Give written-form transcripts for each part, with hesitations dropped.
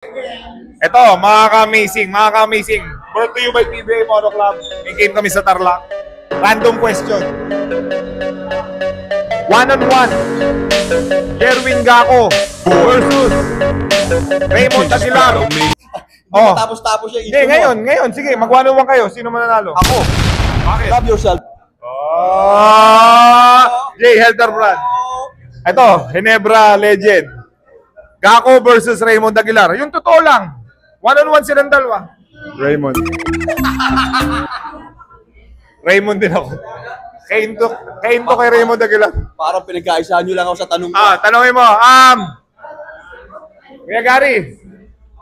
Ito, mga ka-amazing. Brought to you by PBA Mono Club. May game kami sa Tarlac. Random question. One-on-one. Jerwin Gaco versus Raymond Aguilar. Oh. Tapos-tapos siya. Hindi, ngayon. Sige, mag-one-on-one kayo. Sino mananalo? Ako. Bakit? Love yourself. Jay Helterbrand. Ito, Ginebra legend. Gaco versus Raymond Aguilar. Yung totoo lang. One-on-one silang dalawa. Raymond. Raymond din ako. Kain to kay Raymond Aguilar. Parang pinagkaisahan nyo lang ako sa tanong ko. Tanongin mo. Kuya Gary.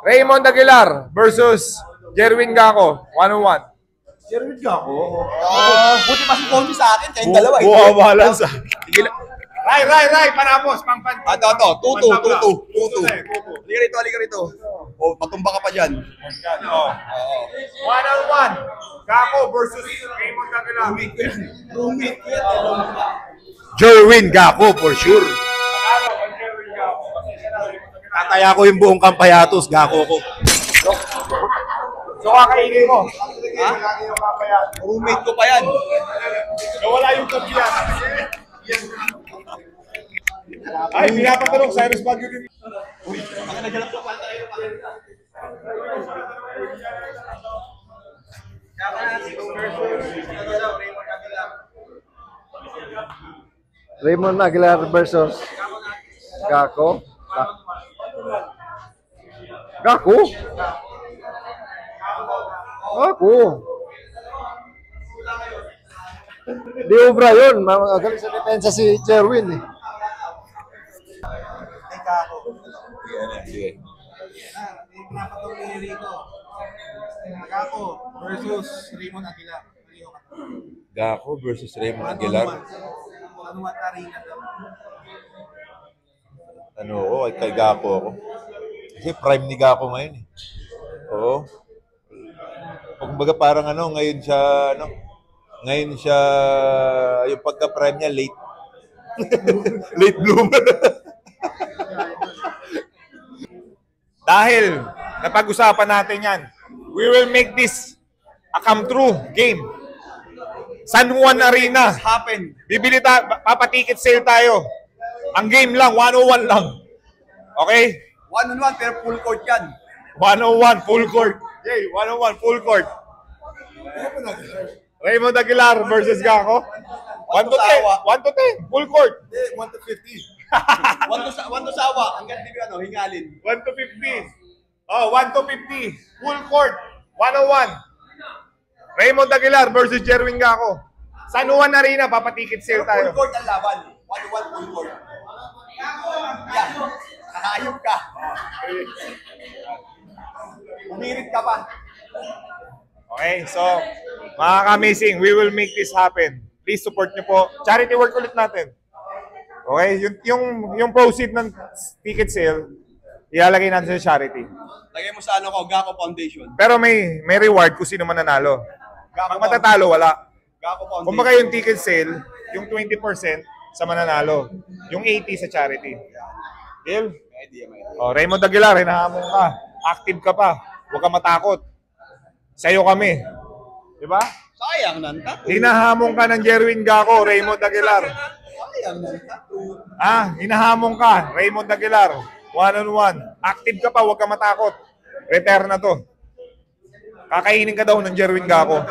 Raymond Aguilar versus Jerwin Gaco. One-on-one. Jerwin Gaco? Buti pa si Confi sa akin. Kayong dalawa. Buha balance. Ray, panapos, pang-pan. Ito. Tutu. Halika rito. Oh, matumba ka pa dyan. One-on-one. Gaco versus Raymond Aguilar. Roommate ko yan. Jerwin Gaco for sure. Tataya ko yung buong Kampayatos, Gaco ko. So kakainin mo. Ha? Roommate ko pa yan. Nawala yung kabilang. Ay, pinapatulong Cyrus Baguio din. Uy, baka naghanap ka pa tayo. Raymond Aguilar versus Gaco. Gaco? Di obra yun. Magaling sa depensa si Jerwin eh. Sige. Gaco versus Raymond Aguilar. Gaco versus Raymond Aguilar. One-on-one arena daw. Ano ko, kay Gaco ako. Kasi prime ni Gaco ngayon eh. Oo. Kumbaga parang ngayon siya, yung pagka-prime niya, late. Late bloomer. Dahil napag-usapan natin yan, we will make this a come-true game. San Juan Arena. Happen. Papaticket sale tayo. Ang game lang, 101 lang. Okay? One-on-one, pero full court yan. 101, full court. Jay, 101, full court. Raymond Aguilar versus Gaco. 1 to 10, full court. 1 to 50. 1 to sawa. Hanggang di ko hingalin. 1 to 50. Oh, 1 to 50. Full court. 101. Raymond Aguilar versus Jerwin Gaco. San Juan Arena, papaticket sale tayo. Full court ang laban. 1-1 full court. Yan. Nakayop ka. Umirit ka pa. Okay, so, mga ka-amazing, we will make this happen. Please support nyo po. Charity work ulit natin. Okay, yung proceed ng ticket sale, ilalagay natin sa charity. Lagay mo sa Gaco Foundation. Pero may reward kung sino mananalo. Pag matatalo, wala. Gaco Foundation. Kumbaga yung ticket sale, yung 20% sa mananalo. Yung 80% sa charity. Deal? May idea. Oh, Raymond Aguilar, hinahamon ka. Active ka pa. Huwag ka matakot. Sa'yo kami. Diba? Sayang ng tattoo. Hinahamon ka ng Jerwin Gaco, Raymond Aguilar. Sayang ng tattoo. Hinahamon ka, Raymond Aguilar. One-on-one. Active ka pa, huwag ka matakot. Retire na to. Kakainin ka daw ng Jerwin Gaco.